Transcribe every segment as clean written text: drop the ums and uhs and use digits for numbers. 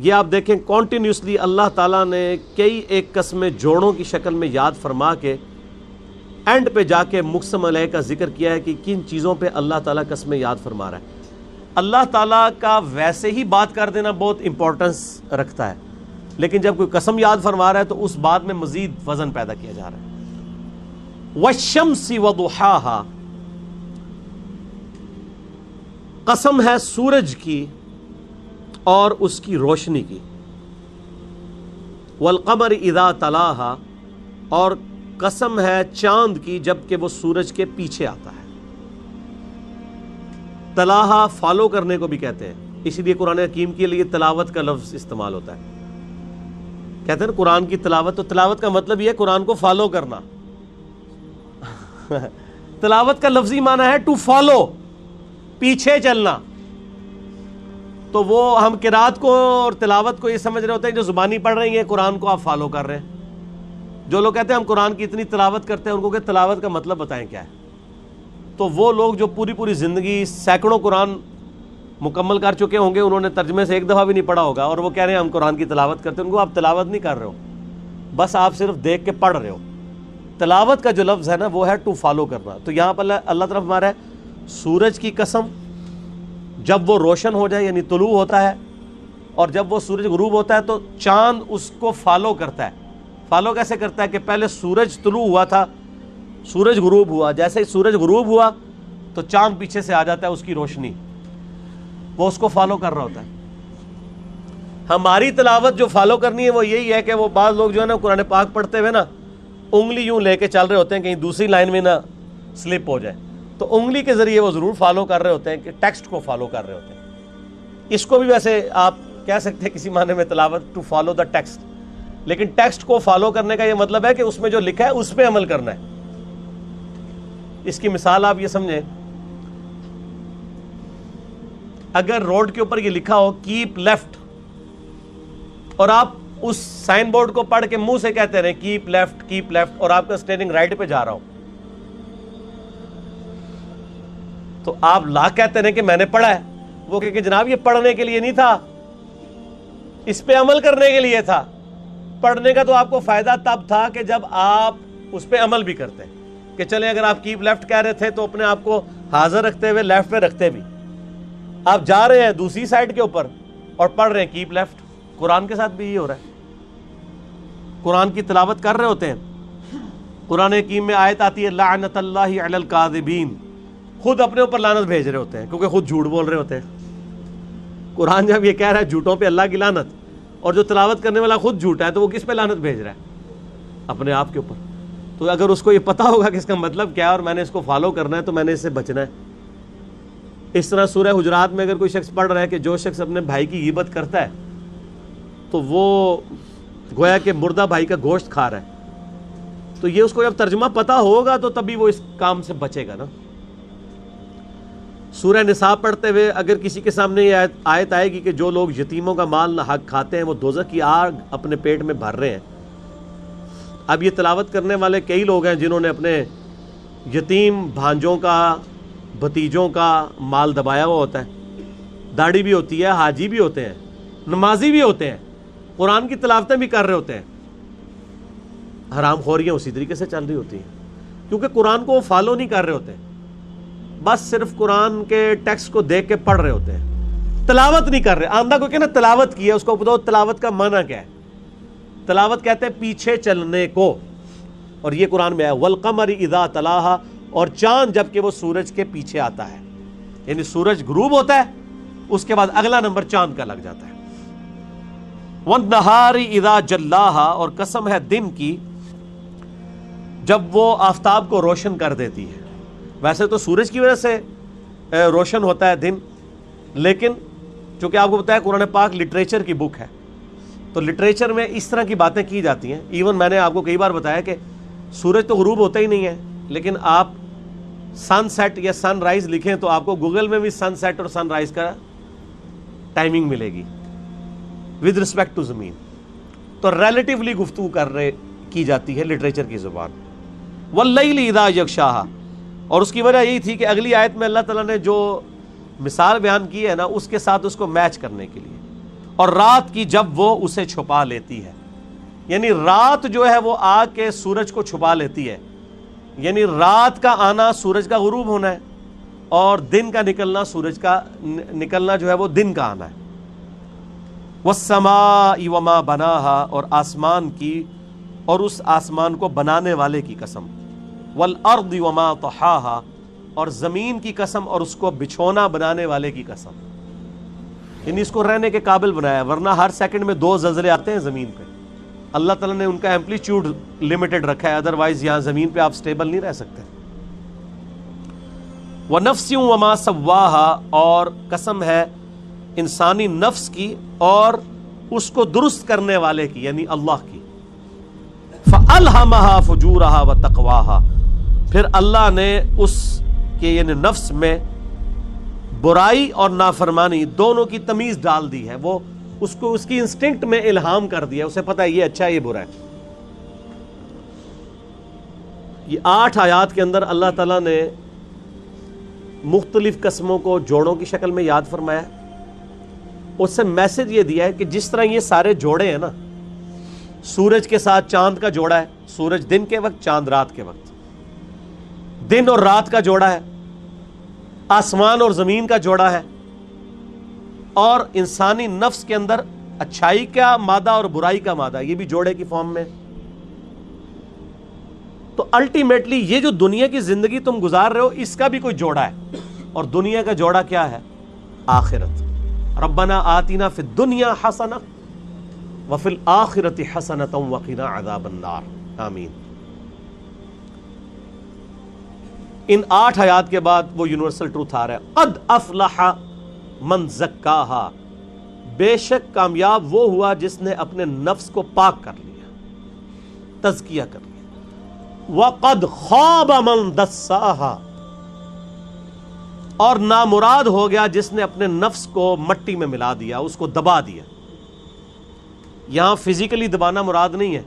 یہ آپ دیکھیں کنٹینیوسلی اللہ تعالیٰ نے کئی ایک قسمیں جوڑوں کی شکل میں یاد فرما کے اینڈ پہ جا کے مقسم علیہ کا ذکر کیا ہے کہ کن چیزوں پہ اللہ تعالیٰ قسمیں یاد فرما رہا ہے۔ اللہ تعالیٰ کا ویسے ہی بات کر دینا بہت امپورٹنس رکھتا ہے، لیکن جب کوئی قسم یاد فرما رہا ہے تو اس بات میں مزید وزن پیدا کیا جا رہا ہے۔ وَالشَّمْسِ وَضُحَاهَا، قسم ہے سورج کی اور اس کی روشنی کی۔ وَالْقَمَرِ إِذَا تَلَاهَا، اور قسم ہے چاند کی جب کہ وہ سورج کے پیچھے آتا ہے۔ تلاہا فالو کرنے کو بھی کہتے ہیں، اسی لیے قرآن حکیم کے لیے تلاوت کا لفظ استعمال ہوتا ہے۔ کہتے ہیں نا قرآن کی تلاوت، تو تلاوت کا مطلب یہ ہے قرآن کو فالو کرنا۔ تلاوت کا لفظی معنی ہے ٹو فالو، پیچھے چلنا۔ تو وہ ہم قرات کو اور تلاوت کو یہ سمجھ رہے ہوتے ہیں جو زبانی پڑھ رہی ہیں قرآن کو آپ فالو کر رہے ہیں۔ جو لوگ کہتے ہیں ہم قرآن کی اتنی تلاوت کرتے ہیں، ان کو کہ تلاوت کا مطلب بتائیں کیا ہے۔ تو وہ لوگ جو پوری پوری زندگی سینکڑوں قرآن مکمل کر چکے ہوں گے، انہوں نے ترجمے سے ایک دفعہ بھی نہیں پڑھا ہوگا، اور وہ کہہ رہے ہیں ہم قرآن کی تلاوت کرتے ہیں، ان کو آپ تلاوت نہیں کر رہے ہو، بس آپ صرف دیکھ کے پڑھ رہے ہو۔ تلاوت کا جو لفظ ہے نا وہ ہے ٹو فالو کرنا۔ تو یہاں پر اللہ طرف ہمارا ہے سورج کی قسم جب وہ روشن ہو جائے، یعنی طلوع ہوتا ہے، اور جب وہ سورج غروب ہوتا ہے تو چاند اس کو فالو کرتا ہے۔ فالو کیسے کرتا ہے کہ پہلے سورج طلوع ہوا تھا، سورج غروب ہوا، جیسے ہی سورج غروب ہوا تو چاند پیچھے سے آ جاتا ہے، اس کی روشنی، وہ اس کو فالو کر رہا ہوتا ہے۔ ہماری تلاوت جو فالو کرنی ہے وہ یہی ہے کہ وہ بعض لوگ جو ہے نا قرآن پاک پڑھتے ہوئے نا انگلی یوں لے کے چل رہے ہوتے ہیں کہیں دوسری لائن میں نہ سلپ ہو جائے، تو انگلی کے ذریعے وہ ضرور فالو کر رہے ہوتے ہیں کہ ٹیکسٹ کو فالو کر رہے ہوتے ہیں۔ اس کو بھی ویسے آپ کہہ سکتے ہیں کسی معنی میں تلاوت ٹو فالو دا ٹیکسٹ، لیکن ٹیکسٹ کو فالو کرنے کا یہ مطلب ہے کہ اس میں جو لکھا ہے اس پہ عمل کرنا ہے۔ اس کی مثال آپ یہ سمجھیں، اگر روڈ کے اوپر یہ لکھا ہو کیپ لیفٹ، اور آپ اس سائن بورڈ کو پڑھ کے منہ سے کہتے رہے کیپ لیفٹ، اور آپ کا اسٹیئرنگ رائٹ پہ جا رہا ہو، تو آپ لا کہتے رہے کہ میں نے پڑھا ہے، وہ کہ جناب یہ پڑھنے کے لیے نہیں تھا، اس پہ عمل کرنے کے لیے تھا۔ پڑھنے کا تو آپ کو فائدہ تب تھا کہ جب آپ اس پہ عمل بھی کرتے، کہ چلیں اگر آپ کیپ لیفٹ کہہ رہے تھے تو اپنے آپ کو حاضر رکھتے ہوئے لیفٹ پہ رکھتے بھی۔ آپ جا رہے ہیں دوسری سائڈ کے اوپر اور پڑھ رہے ہیں کیپ لیفٹ۔ قرآن کے ساتھ بھی یہ ہو رہا ہے، قرآن کی تلاوت کر رہے ہوتے ہیں، قرآن حکیم میں آیت آتی ہے لعنت اللہ علی الکاذبین، خود اپنے اوپر لعنت بھیج رہے ہوتے ہیں کیونکہ خود جھوٹ بول رہے ہوتے ہیں۔ قرآن جب یہ کہہ رہا ہے جھوٹوں پہ اللہ کی لعنت، اور جو تلاوت کرنے والا خود جھوٹا ہے، تو وہ کس پہ لعنت بھیج رہا ہے؟ اپنے آپ کے اوپر۔ تو اگر اس کو یہ پتا ہوگا کہ اس کا مطلب کیا ہے اور میں نے اس کو فالو کرنا ہے تو میں نے اس سے بچنا ہے۔ اس طرح سورہ حجرات میں اگر کوئی شخص پڑھ رہا ہے کہ جو شخص اپنے بھائی کی غیبت کرتا ہے تو وہ گویا کہ مردہ بھائی کا گوشت کھا رہا ہے، تو یہ اس کو جب ترجمہ پتا ہوگا تو تبھی وہ اس کام سے بچے گا نا۔ سورہ نساء پڑھتے ہوئے اگر کسی کے سامنے یہ آیت آئے گی کہ جو لوگ یتیموں کا مال ناحق کھاتے ہیں وہ دوزخ کی آگ اپنے پیٹ میں بھر رہے ہیں، اب یہ تلاوت کرنے والے کئی لوگ ہیں جنہوں نے اپنے یتیم بھانجوں کا، بھتیجوں کا مال دبایا ہوا ہوتا ہے، داڑھی بھی ہوتی ہے، حاجی بھی ہوتے ہیں، نمازی بھی ہوتے ہیں، قرآن کی تلاوتیں بھی کر رہے ہوتے ہیں، حرام خوریاں اسی طریقے سے چل رہی ہوتی ہیں، کیونکہ قرآن کو وہ فالو نہیں کر رہے ہوتے، بس صرف قرآن کے ٹیکسٹ کو دیکھ کے پڑھ رہے ہوتے ہیں، تلاوت نہیں کر رہے۔ آمدہ کو کہنا تلاوت کی ہے، اس کو بتاؤ تلاوت کا معنی کیا ہے۔ تلاوت کہتے ہیں پیچھے چلنے کو، اور یہ قرآن میں ہے وَالْقَمَرِ إِذَا تَلَاهَا، اور چاند جب کہ وہ سورج کے پیچھے آتا ہے، یعنی سورج غروب ہوتا ہے اس کے بعد اگلا نمبر چاند کا لگ جاتا ہے۔ وَالنَّهَارِ إِذَا جَلَّاهَا، اور قسم ہے دن کی جب وہ آفتاب کو روشن کر دیتی ہے۔ ویسے تو سورج کی وجہ سے روشن ہوتا ہے دن، لیکن چونکہ آپ کو پتا ہے قرآن پاک لٹریچر کی بک ہے، تو لٹریچر میں اس طرح کی باتیں کی جاتی ہیں۔ ایون میں نے آپ کو کئی بار بتایا کہ سورج تو غروب ہوتا ہی نہیں ہے، لیکن آپ سن سیٹ یا سن رائز لکھیں تو آپ کو گوگل میں بھی سن سیٹ اور سن رائز کا ٹائمنگ ملے گی ود رسپیکٹ ٹو زمین۔ تو ریلیٹیولی گفتگو کی جاتی ہے لٹریچر کی زبان۔ واللیل اذا یغشاہا، اور اس کی وجہ یہی تھی کہ اگلی آیت میں اللہ تعالیٰ نے جو مثال بیان کی ہے نا اس کے ساتھ اس کو میچ کرنے کے لیے اور رات کی جب وہ اسے چھپا لیتی ہے. یعنی رات جو ہے وہ آ کے سورج کو چھپا لیتی ہے. یعنی رات کا آنا سورج کا غروب ہونا ہے, اور دن کا نکلنا سورج کا نکلنا جو ہے وہ دن کا آنا ہے. والسماء وما بناها, اور آسمان کی اور اس آسمان کو بنانے والے کی قسم. والارض وما طحاها, اور زمین کی قسم اور اس کو بچھونا بنانے والے کی قسم. یعنی اس کو رہنے کے قابل بنایا, ورنہ ہر سیکنڈ میں 2 زلزلے آتے ہیں زمین پہ. اللہ تعالیٰ نے ان کا ایمپلیٹیوڈ لمیٹڈ رکھا ہے, ادروائز یہاں زمین پہ آپ سٹیبل نہیں رہ سکتے. وَنَفْسٍ وَمَا سَوَّاهَا, اور قسم ہے انسانی نفس کی اور اس کو درست کرنے والے کی, یعنی اللہ کی. فَأَلْهَمَهَا فُجُورَهَا وَتَقْوَاهَا, پھر اللہ نے اس کے یعنی نفس میں برائی اور نافرمانی دونوں کی تمیز ڈال دی ہے. وہ اس کو اس کی انسٹنکٹ میں الہام کر دیا, اسے پتہ ہے یہ اچھا ہے یہ برا ہے. یہ 8 آیات کے اندر اللہ تعالیٰ نے مختلف قسموں کو جوڑوں کی شکل میں یاد فرمایا. اس سے میسج یہ دیا ہے کہ جس طرح یہ سارے جوڑے ہیں نا, سورج کے ساتھ چاند کا جوڑا ہے, سورج دن کے وقت چاند رات کے وقت, دن اور رات کا جوڑا ہے, آسمان اور زمین کا جوڑا ہے, اور انسانی نفس کے اندر اچھائی کا مادہ اور برائی کا مادہ, یہ بھی جوڑے کی فارم میں. تو الٹیمیٹلی یہ جو دنیا کی زندگی تم گزار رہے ہو اس کا بھی کوئی جوڑا ہے, اور دنیا کا جوڑا کیا ہے؟ آخرت. ربنا آتنا فی الدنیا حسنہ وفی الآخرۃ حسنۃ وقنا عذاب النار. آمین. ان 8 آیات کے بعد وہ یونیورسل ٹروتھ آ رہا ہے, قد افلح من زکاہا, بے شک کامیاب وہ ہوا جس نے اپنے نفس کو پاک کر لیا, تزکیہ کر لیا. وقد خاب من دساہا, اور نامراد ہو گیا جس نے اپنے نفس کو مٹی میں ملا دیا, اس کو دبا دیا. یہاں فزیکلی دبانا مراد نہیں ہے,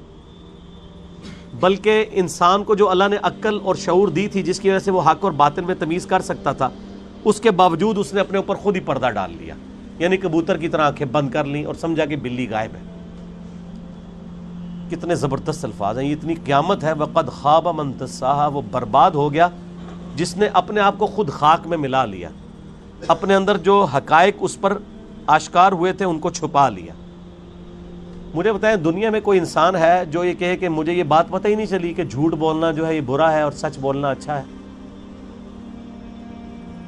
بلکہ انسان کو جو اللہ نے عقل اور شعور دی تھی جس کی وجہ سے وہ حق اور باطل میں تمیز کر سکتا تھا, اس کے باوجود اس نے اپنے اوپر خود ہی پردہ ڈال لیا. یعنی کبوتر کی طرح آنکھیں بند کر لیں اور سمجھا کہ بلی غائب ہے. کتنے زبردست الفاظ ہیں, یہ اتنی قیامت ہے. وقد خاب من دساہا, وہ برباد ہو گیا جس نے اپنے آپ کو خود خاک میں ملا لیا, اپنے اندر جو حقائق اس پر آشکار ہوئے تھے ان کو چھپا لیا. مجھے بتائیں دنیا میں کوئی انسان ہے جو یہ کہے کہ مجھے یہ بات پتہ ہی نہیں چلی کہ جھوٹ بولنا جو ہے یہ برا ہے اور سچ بولنا اچھا ہے؟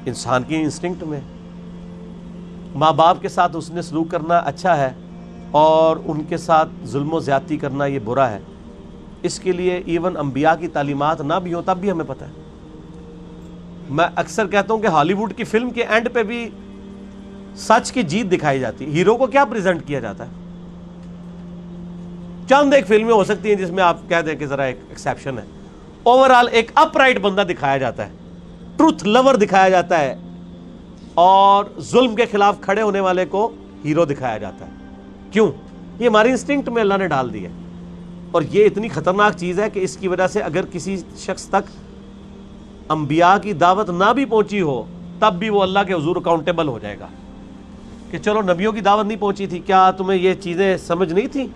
انسان کی انسٹنکٹ میں ماں باپ کے ساتھ اس نے سلوک کرنا اچھا ہے اور ان کے ساتھ ظلم و زیادتی کرنا یہ برا ہے. اس کے لیے ایون انبیاء کی تعلیمات نہ بھی ہوں تب بھی ہمیں پتہ ہے. میں اکثر کہتا ہوں کہ ہالی ووڈ کی فلم کے اینڈ پہ بھی سچ کی جیت دکھائی جاتی ہے. ہیرو کو کیا پریزنٹ کیا جاتا ہے؟ چند ایک فلمیں ہو سکتی ہیں جس میں آپ کہہ دیں کہ ذرا ایک ایکسیپشن ہے. اوورال ایک اپ رائٹ بندہ دکھایا جاتا ہے, ٹروتھ لور دکھایا جاتا ہے, اور ظلم کے خلاف کھڑے ہونے والے کو ہیرو دکھایا جاتا ہے. کیوں؟ یہ ہماری انسٹنکٹ میں اللہ نے ڈال دی ہے, اور یہ اتنی خطرناک چیز ہے کہ اس کی وجہ سے اگر کسی شخص تک انبیاء کی دعوت نہ بھی پہنچی ہو تب بھی وہ اللہ کے حضور اکاؤنٹیبل ہو جائے گا کہ چلو نبیوں کی دعوت نہیں پہنچی تھی, کیا تمہیں یہ چیزیں سمجھ نہیں تھی؟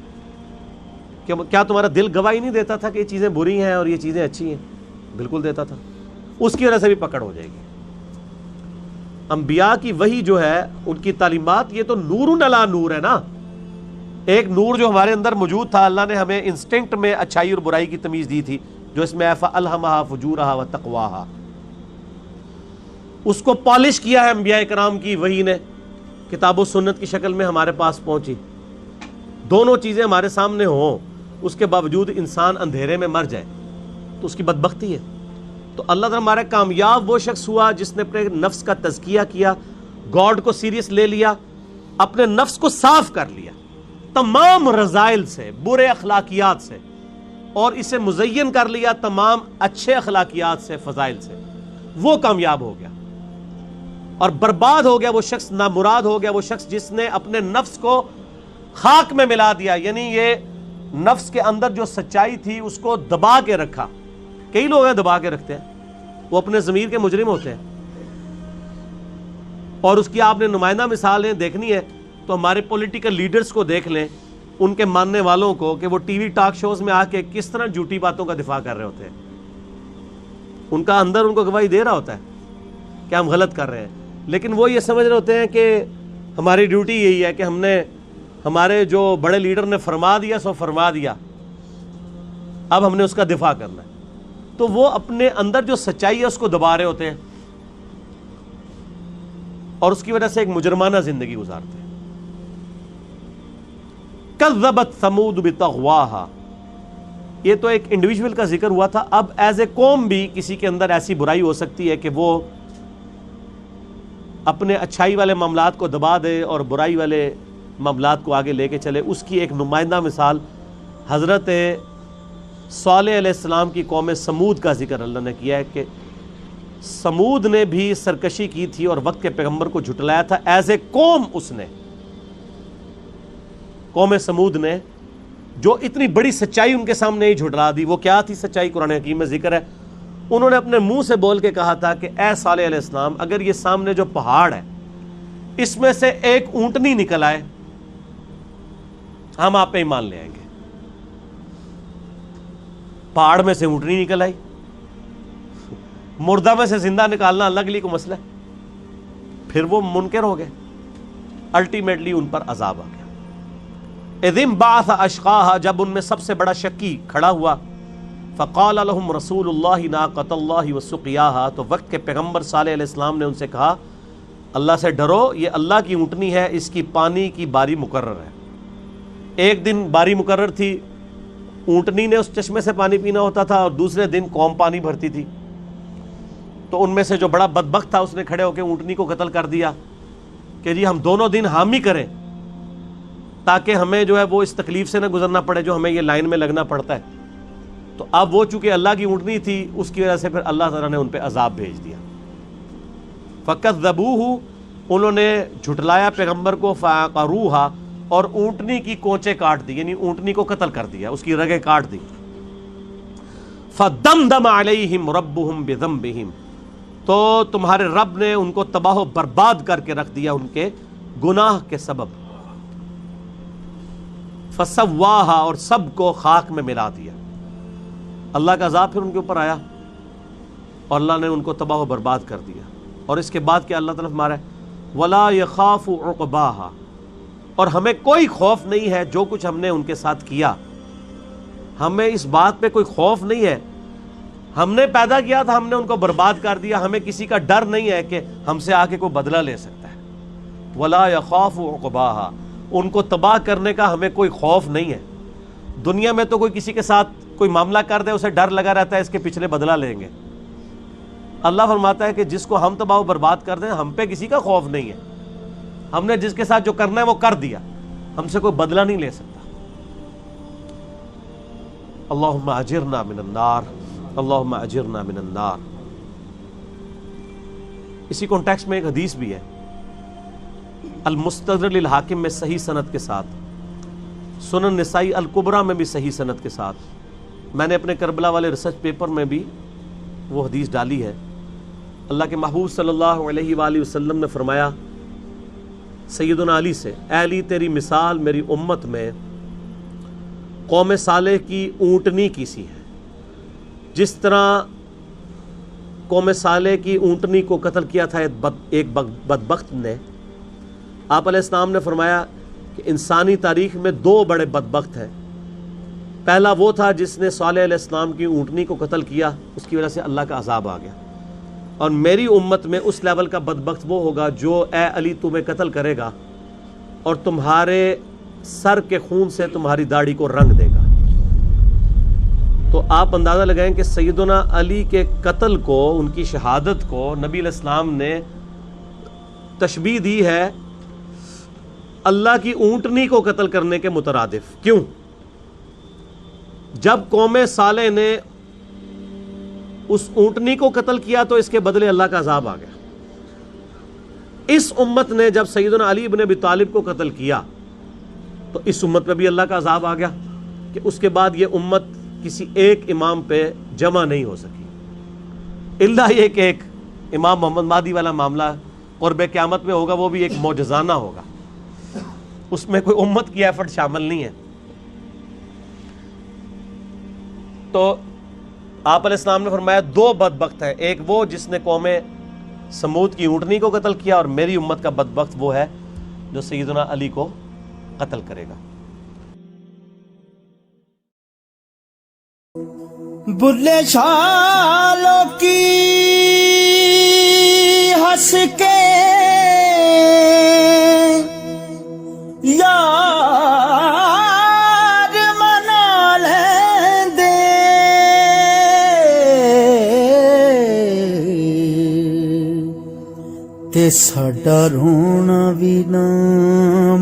کیا تمہارا دل گواہی نہیں دیتا تھا کہ یہ چیزیں بری ہیں اور یہ چیزیں اچھی ہیں؟ بالکل دیتا تھا. اس کی وجہ سے بھی پکڑ ہو جائے گی. انبیاء کی وحی جو ہے, ان کی تعلیمات, یہ تو نور علی نور ہے نا. ایک نور جو ہمارے اندر موجود تھا, اللہ نے ہمیں انسٹنکٹ میں اچھائی اور برائی کی تمیز دی تھی, جو اس میں فَأَلْهَمَهَا فُجُورَهَا وَتَقْوَاهَا, اس کو پالش کیا ہے انبیاء کرام کی وحی نے, کتاب و سنت کی شکل میں ہمارے پاس پہنچی. دونوں چیزیں ہمارے سامنے ہوں, اس کے باوجود انسان اندھیرے میں مر جائے تو اس کی بدبختی ہے. تو اللہ تعالیٰ ہمارا کامیاب وہ شخص ہوا جس نے اپنے نفس کا تزکیہ کیا, گاڈ کو سیریس لے لیا, اپنے نفس کو صاف کر لیا تمام رذائل سے, برے اخلاقیات سے, اور اسے مزین کر لیا تمام اچھے اخلاقیات سے, فضائل سے. وہ کامیاب ہو گیا. اور برباد ہو گیا وہ شخص, نامراد ہو گیا وہ شخص جس نے اپنے نفس کو خاک میں ملا دیا. یعنی یہ نفس کے اندر جو سچائی تھی اس کو دبا کے رکھا. کئی لوگ ہیں دبا کے رکھتے ہیں, وہ اپنے ضمیر کے مجرم ہوتے ہیں, اور اس کی آپ نے نمائندہ مثالیں دیکھنی ہے تو ہمارے پولیٹیکل لیڈرز کو دیکھ لیں، ان کے ماننے والوں کو، کہ وہ ٹی وی ٹاک شوز میں آ کے کس طرح جھوٹی باتوں کا دفاع کر رہے ہوتے ہیں. ان کا اندر ان کو گواہی دے رہا ہوتا ہے کہ ہم غلط کر رہے ہیں، لیکن وہ یہ سمجھ رہے ہوتے ہیں کہ ہماری ڈیوٹی یہی ہے کہ ہم نے، ہمارے جو بڑے لیڈر نے فرما دیا سو فرما دیا، اب ہم نے اس کا دفاع کرنا ہے. تو وہ اپنے اندر جو سچائی ہے اس کو دبا رہے ہوتے ہیں اور اس کی وجہ سے ایک مجرمانہ زندگی گزارتے ہیں. کذبت ثمود بطغواہا، یہ تو ایک انڈیویجول کا ذکر ہوا تھا. اب ایز اے قوم بھی کسی کے اندر ایسی برائی ہو سکتی ہے کہ وہ اپنے اچھائی والے معاملات کو دبا دے اور برائی والے معاملات کو آگے لے کے چلے. اس کی ایک نمائندہ مثال حضرت صالح علیہ السلام کی قوم سمود کا ذکر اللہ نے کیا ہے کہ سمود نے بھی سرکشی کی تھی اور وقت کے پیغمبر کو جھٹلایا تھا ایز اے قوم. اس نے، قوم سمود نے جو اتنی بڑی سچائی ان کے سامنے ہی جھٹلا دی. وہ کیا تھی سچائی؟ قرآن حکیم میں ذکر ہے. انہوں نے اپنے منہ سے بول کے کہا تھا کہ اے صالح علیہ السلام، اگر یہ سامنے جو پہاڑ ہے اس میں سے ایک اونٹنی نکل آئے ہم آپ پہ ایمان لے آئیں گے. پہاڑ میں سے اونٹنی نکل آئی، مردہ میں سے زندہ نکالنا اللہ کے لیے کو مسئلہ ہے. پھر وہ منکر ہو گئے، الٹیمیٹلی ان پر عذاب آ گیا. اذ انبعث اشقاها، جب ان میں سب سے بڑا شکی کھڑا ہوا، فقال لهم رسول اللہ ناقۃ اللہ وسقیاها، تو وقت کے پیغمبر صالح علیہ السلام نے ان سے کہا اللہ سے ڈرو، یہ اللہ کی اونٹنی ہے، اس کی پانی کی باری مقرر ہے. ایک دن باری مقرر تھی، اونٹنی نے اس چشمے سے پانی پینا ہوتا تھا، اور دوسرے دن قوم پانی بھرتی تھی. تو ان میں سے جو بڑا بدبخت تھا اس نے کھڑے ہو کے اونٹنی کو قتل کر دیا کہ جی ہم دونوں دن حامی کریں تاکہ ہمیں جو ہے وہ اس تکلیف سے نہ گزرنا پڑے جو ہمیں یہ لائن میں لگنا پڑتا ہے. تو اب وہ چونکہ اللہ کی اونٹنی تھی اس کی وجہ سے پھر اللہ تعالیٰ نے ان پہ عذاب بھیج دیا. فَكَذَّبُوهُ، انہوں نے جھٹلایا پیغمبر کو، فَعَقَرُوهَا، اور اونٹنی کی کونچے کاٹ دی، یعنی اونٹنی کو قتل کر دیا، اس کی رگیں کاٹ دی. فَدَمْدَمَ عَلَيْهِمْ رَبُّهُمْ بِذَنبِهِمْ، تو تمہارے رب نے ان کو تباہ و برباد کر کے رکھ دیا ان کے گناہ کے سبب. فَسَوَّاهَا، اور سب کو خاک میں ملا دیا. اللہ کا عذاب پھر ان کے اوپر آیا اور اللہ نے ان کو تباہ و برباد کر دیا. اور اس کے بعد کیا اللہ تعالیٰ فرما رہا ہے، وَلَا يَخَافُ عُقْبَاهَا، اور ہمیں کوئی خوف نہیں ہے جو کچھ ہم نے ان کے ساتھ کیا، ہمیں اس بات پہ کوئی خوف نہیں ہے. ہم نے پیدا کیا تھا، ہم نے ان کو برباد کر دیا، ہمیں کسی کا ڈر نہیں ہے کہ ہم سے آ کے کوئی بدلہ لے سکتا ہے. وَلَا يَخَافُ عُقْبَاهَا، ان کو تباہ کرنے کا ہمیں کوئی خوف نہیں ہے. دنیا میں تو کوئی کسی کے ساتھ کوئی معاملہ کر دے اسے ڈر لگا رہتا ہے اس کے پچھلے بدلہ لیں گے. اللہ فرماتا ہے کہ جس کو ہم تباہ و برباد کر دیں ہم پہ کسی کا خوف نہیں ہے. ہم نے جس کے ساتھ جو کرنا ہے وہ کر دیا، ہم سے کوئی بدلہ نہیں لے سکتا. اللہم اجرنا من النار، اللہم اجرنا من النار. اسی کانٹیکسٹ میں ایک حدیث بھی ہے المستدرک للحاکم میں صحیح سند کے ساتھ، سنن نسائی الکبریٰ میں بھی صحیح سند کے ساتھ. میں نے اپنے کربلا والے ریسرچ پیپر میں بھی وہ حدیث ڈالی ہے. اللہ کے محبوب صلی اللہ علیہ وآلہ وسلم نے فرمایا سیدنا علی سے، اے علی تیری مثال میری امت میں قوم صالح کی اونٹنی کی سی ہے. جس طرح قوم صالح کی اونٹنی کو قتل کیا تھا ایک بدبخت نے، آپ علیہ السلام نے فرمایا کہ انسانی تاریخ میں دو بڑے بدبخت ہیں. پہلا وہ تھا جس نے صالح علیہ السلام کی اونٹنی کو قتل کیا، اس کی وجہ سے اللہ کا عذاب آ گیا. اور میری امت میں اس لیول کا بدبخت وہ ہوگا جو اے علی تمہیں قتل کرے گا اور تمہارے سر کے خون سے تمہاری داڑھی کو رنگ دے گا. تو آپ اندازہ لگائیں کہ سیدنا علی کے قتل کو، ان کی شہادت کو نبی علیہ السلام نے تشبیہ دی ہے اللہ کی اونٹنی کو قتل کرنے کے مترادف. کیوں؟ جب قوم صالح نے اس اونٹنی کو قتل کیا تو اس کے بدلے اللہ کا عذاب آ گیا. اس امت نے جب سیدنا علی ابن ابی طالب کو قتل کیا تو اس امت پہ بھی اللہ کا عذاب آ گیا کہ اس کے بعد یہ امت کسی ایک امام پہ جمع نہیں ہو سکی. اللہ یہ کہ ایک امام محمد مہدی والا معاملہ قرب قیامت میں ہوگا، وہ بھی ایک معجزانہ ہوگا. اس میں کوئی امت کی ایفرٹ شامل نہیں ہے. تو آپ علیہ السلام نے فرمایا دو بدبخت ہے, ایک وہ جس نے قوم سمود کی اونٹنی کو قتل کیا, اور میری امت کا بدبخت وہ ہے جو سیدنا علی کو قتل کرے گا. بلے شالوں کی ہنس کے یار منا لیں دے, تے ساڈا رونا بھی نہ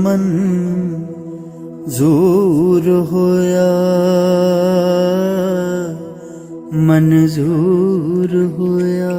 منظور ہویا, منظور ہویا.